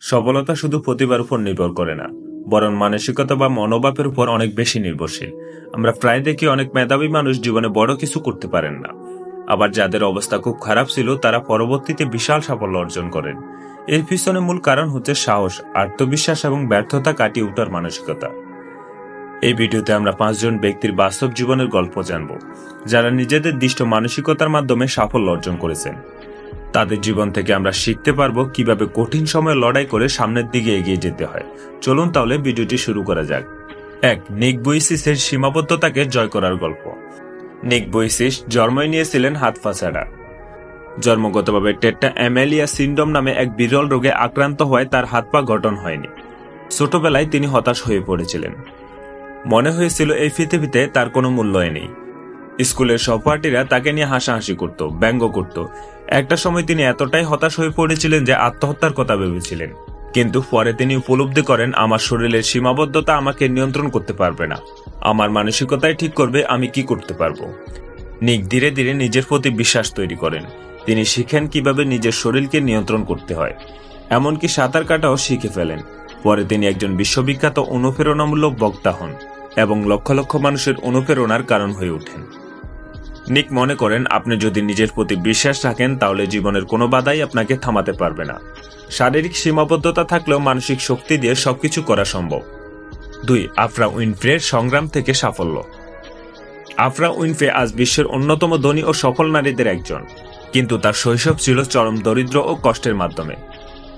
সফলতা শুধু প্রতিভার উপর নির্ভর করে না, বরং মানসিকতা বা মনোভাবের উপর অনেক বেশি নির্ভরশীল। আমরা প্রায় দেখি অনেক মেধাবী মানুষ জীবনে বড় কিছু করতে পারেন না, আবার যাদের অবস্থা খুব খারাপ ছিল তারা পরবর্তীতে বিশাল সাফল্য অর্জন করেন। এর পিছনে মূল কারণ হচ্ছে সাহস, আত্মবিশ্বাস এবং ব্যর্থতা কাটিয়ে ওঠার মানসিকতা। এই ভিডিওতে আমরা 5 জন ব্যক্তির বাস্তব জীবনের গল্প জানব, যারা নিজেদের দৃষ্ট মানসিকতার মাধ্যমে সাফল্য অর্জন করেছেন। তাদের জীবন থেকে আমরা শিখতে পারবো কিভাবে কঠিন সময়ে লড়াই করে সামনের দিকে এগিয়ে যেতে হয়। চলুন তাহলে ভিডিওটি শুরু করা যাক। 1. নিক বুইসিসের সীমাবদ্ধতাকে জয় করার গল্প। নিক বুইসিস জন্মই নিয়েছিলেন হাত পা ছাড়া। জন্মগতভাবে টেট্রা অ্যামেলিয়া সিন্ড্রোম নামে এক বিরল রোগে আক্রান্ত হওয়ায় তার হাত পা গঠন হয়নি। ছোটবেলায় তিনি হতাশ হয়ে পড়েছিলেন। মনে হয়েছিল এই পৃথিবীতে তার কোনো মূল্যই নেই। স্কুলের সহপাঠীরা তাকে নিয়ে হাসাহাসি করত, ব্যঙ্গ করত। একটা সময় তিনি এতটাই হতাশ হয়ে পড়েছিলেন যে আত্মহত্যার কথা ভেবেছিলেন। কিন্তু পরে তিনি উপলব্ধি করেন, আমার শরীরের সীমাবদ্ধতা আমাকে নিয়ন্ত্রণ করতে পারবে না, আমার মানসিকতাই ঠিক করবে আমি কি করতে পারবো। নিক ধীরে ধীরে নিজের প্রতি বিশ্বাস তৈরি করেন। তিনি শিখেন কিভাবে নিজের শরীরকে নিয়ন্ত্রণ করতে হয়, এমনকি সাঁতার কাটাও শিখে ফেলেন। পরে তিনি একজন বিশ্ববিখ্যাত অনুপ্রেরণামূলক বক্তা হন এবং লক্ষ লক্ষ মানুষের অনুপ্রেরণার কারণ হয়ে ওঠেন। নিক মনে করেন, আপনি যদি নিজের প্রতি বিশ্বাস রাখেন তাহলে জীবনের কোনো বাধাই আপনাকে থামাতে পারবে না। শারীরিক সীমাবদ্ধতা থাকলেও মানসিক শক্তি দিয়ে সবকিছু করা সম্ভব। 2. আফরা উইনফ্রের সংগ্রাম থেকে সাফল্য। আফরা উইনফ্রে আজ বিশ্বের অন্যতম ধনী ও সফল নারীদের একজন, কিন্তু তার শৈশব ছিল চরম দরিদ্র ও কষ্টের মাধ্যমে।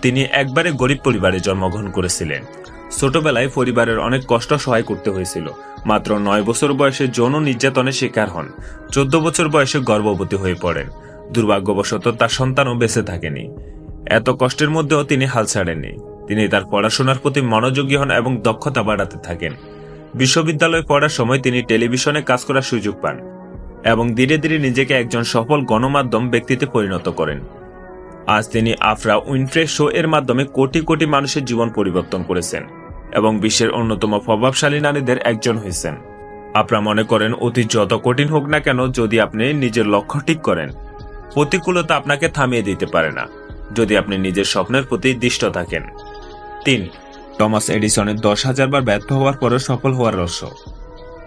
তিনি একবারে গরিব পরিবারে জন্মগ্রহণ করেছিলেন। ছোটবেলায় পরিবারের অনেক কষ্ট সহায় করতে হয়েছিল। মাত্র 9 বছর বয়সে যৌন নির্যাতনের শিকার হন। 14 বছর বয়সে গর্ভবতী হয়ে পড়েন। দুর্ভাগ্যবশত তার সন্তানও বেঁচে থাকেনি। এত কষ্টের মধ্যেও তিনি হাল ছাড়েননি। তিনি তার পড়াশোনার প্রতি মনোযোগী হন এবং দক্ষতা বাড়াতে থাকেন। বিশ্ববিদ্যালয়ে পড়ার সময় তিনি টেলিভিশনে কাজ করার সুযোগ পান এবং ধীরে ধীরে নিজেকে একজন সফল গণমাধ্যম ব্যক্তিতে পরিণত করেন। আজ তিনি আফরা উইনফ্রে শো এর মাধ্যমে কোটি কোটি মানুষের জীবন পরিবর্তন করেছেন এবং বিশ্বের অন্যতম প্রভাবশালী নারীদের একজন হয়েছেন। আফরা মনে করেন, অতীত যত কঠিন হোক না কেন, যদি আপনি নিজের লক্ষ্য ঠিক করেন, প্রতিকূলতা আপনাকে থামিয়ে দিতে পারে না, যদি আপনি নিজের স্বপ্নের প্রতি দৃষ্ট থাকেন। 3. টমাস এডিসনের 10,000 বার ব্যর্থ হওয়ার পরও সফল হওয়ার রহস্য।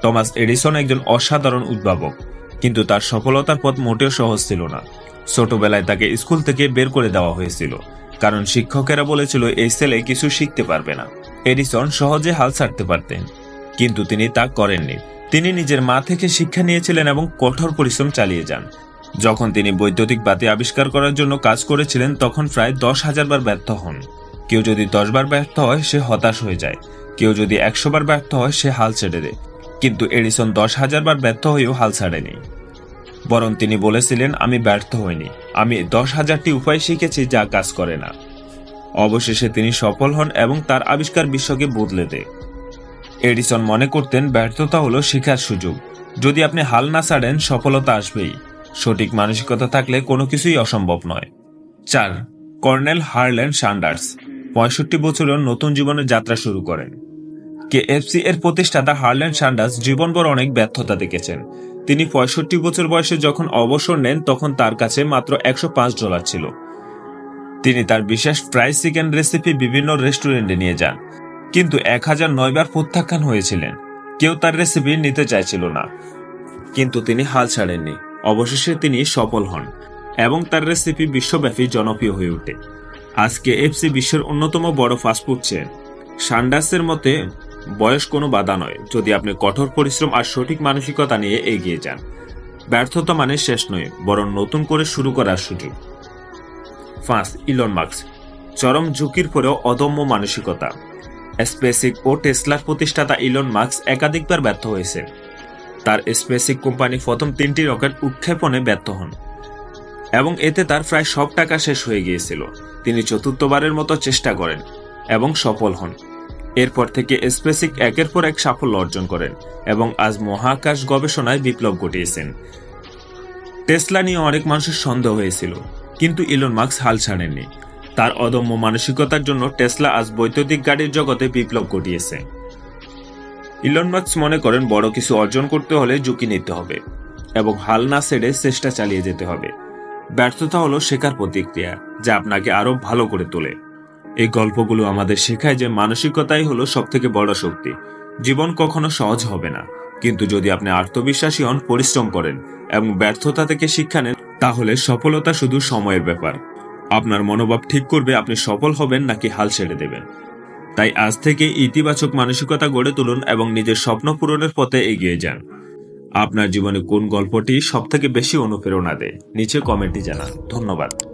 টমাস এডিসন একজন অসাধারণ উদ্ভাবক, কিন্তু তার সফলতার পথ মোটেও সহজ ছিল না। ছোটবেলায় তাকে স্কুল থেকে বের করে দেওয়া হয়েছিল, কারণ শিক্ষকেরা বলেছিল এই ছেলে কিছু শিখতে পারবে না। এডিসন সহজে হাল ছাড়তে পারতেন, কিন্তু তিনি তা করেননি। তিনি নিজের মা থেকে শিক্ষা নিয়েছিলেন এবং কঠোর পরিশ্রম চালিয়ে যান। যখন তিনি বৈদ্যুতিক বাতি আবিষ্কার করার জন্য কাজ করেছিলেন তখন প্রায় 10,000 বার ব্যর্থ হন। কেউ যদি 10 বার ব্যর্থ হয় সে হতাশ হয়ে যায়, কেউ যদি 100 বার ব্যর্থ হয় সে হাল ছেড়ে দেয়। কিন্তু এডিসন 10,000 বার ব্যর্থ হয়েও হাল ছাড়েনি, বরং তিনি বলেছিলেন, আমি ব্যর্থ হইনি, আমি 10,000টি উপায় শিখেছি যা কাজ করে না। অবশেষে তিনি সফল হন এবং তার আবিষ্কার বিশ্বকে বদলে দেয়। এডিসন মনে করতেন, ব্যর্থতা হলো শেখার সুযোগ। যদি আপনি হাল না ছাড়েন সফলতা আসবেই। সঠিক মানসিকতা থাকলে কোনো কিছুই অসম্ভব নয়। 4. কর্নেল হারল্যান্ড সান্ডার্স 65 বছরের নতুন জীবনের যাত্রা শুরু করেন। KFC এর প্রতিষ্ঠাতা হারল্যান্ড সান্ডার্স জীবনভর অনেক ব্যর্থতা দেখেছেন। তিনি 65 বছর বয়সে যখন অবসর নেন তখন তার কাছে মাত্র $105 ছিল। তিনি তার বিশেষ ফ্রাইড চিকেন রেসিপি বিভিন্ন রেস্টুরেন্টে নিয়ে যান, কিন্তু 1009 বার প্রত্যাখ্যান হয়েছিলেন। কেউ তার রেসিপি নিতে চাইছিল না, কিন্তু তিনি হাল ছাড়েননি। অবশেষে তিনি সফল হন এবং তার রেসিপি বিশ্বব্যাপী জনপ্রিয় হয়ে ওঠে। আজ KFC বিশ্বের অন্যতম বড় ফাস্টফুড চেইন। সান্ডার্সের মতে, বয়স কোনো বাধা নয়, যদি আপনি কঠোর পরিশ্রম আর সঠিক মানসিকতা নিয়ে এগিয়ে যান। ব্যর্থতা মানে শেষ নয়, বরং নতুন করে শুরু করার সুযোগ। 5. ইলন মাস্ক চরম ঝুঁকির পরেও অদম্য মানসিকতা। স্পেসএক্স ও টেসলার প্রতিষ্ঠাতা ইলন মাস্ক একাধিকবার ব্যর্থ হয়েছেন। তার স্পেসএক্স কোম্পানি প্রথম 3টি রকেট উৎক্ষেপণে ব্যর্থ হন এবং এতে তার প্রায় সব টাকা শেষ হয়ে গিয়েছিল। তিনি 4র্থবারের মতো চেষ্টা করেন এবং সফল হন। এরপর থেকে স্পেসএক্স একের পর এক সাফল্য অর্জন করেন এবং আজ মহাকাশ গবেষণায় বিপ্লব ঘটিয়েছেন। টেসলা নিয়ে অনেক মানুষের সন্দেহ হয়েছিল, কিন্তু ইলন মাস্ক হাল ছাড়েননি। তার অদম্য মানসিকতার জন্য টেসলা আজ বৈদ্যুতিক গাড়ির জগতে বিপ্লব ঘটিয়েছে। ইলন মাস্ক মনে করেন, বড় কিছু অর্জন করতে হলে ঝুঁকি নিতে হবে এবং হাল না ছেড়ে চেষ্টা চালিয়ে যেতে হবে। ব্যর্থতা হলো শেখার প্রতিক্রিয়া, যা আপনাকে আরো ভালো করে তোলে। এই গল্পগুলো আমাদের শেখায় যে মানসিকতাই হলো সবথেকে বড় শক্তি। জীবন কখনো সহজ হবে না, কিন্তু যদি আপনি আত্মবিশ্বাসী হন, পরিশ্রম করেন এবং ব্যর্থতা থেকে শিক্ষা নেন, তাহলে সফলতা শুধু সময়ের ব্যাপার। আপনার মনোভাব ঠিক করবে আপনি সফল হবেন নাকি হাল ছেড়ে দেবেন। তাই আজ থেকে ইতিবাচক মানসিকতা গড়ে তুলুন এবং নিজের স্বপ্ন পূরণের পথে এগিয়ে যান। আপনার জীবনে কোন গল্পটি সবথেকে বেশি অনুপ্রেরণা দেয় নিচে কমেন্টে জানান। ধন্যবাদ।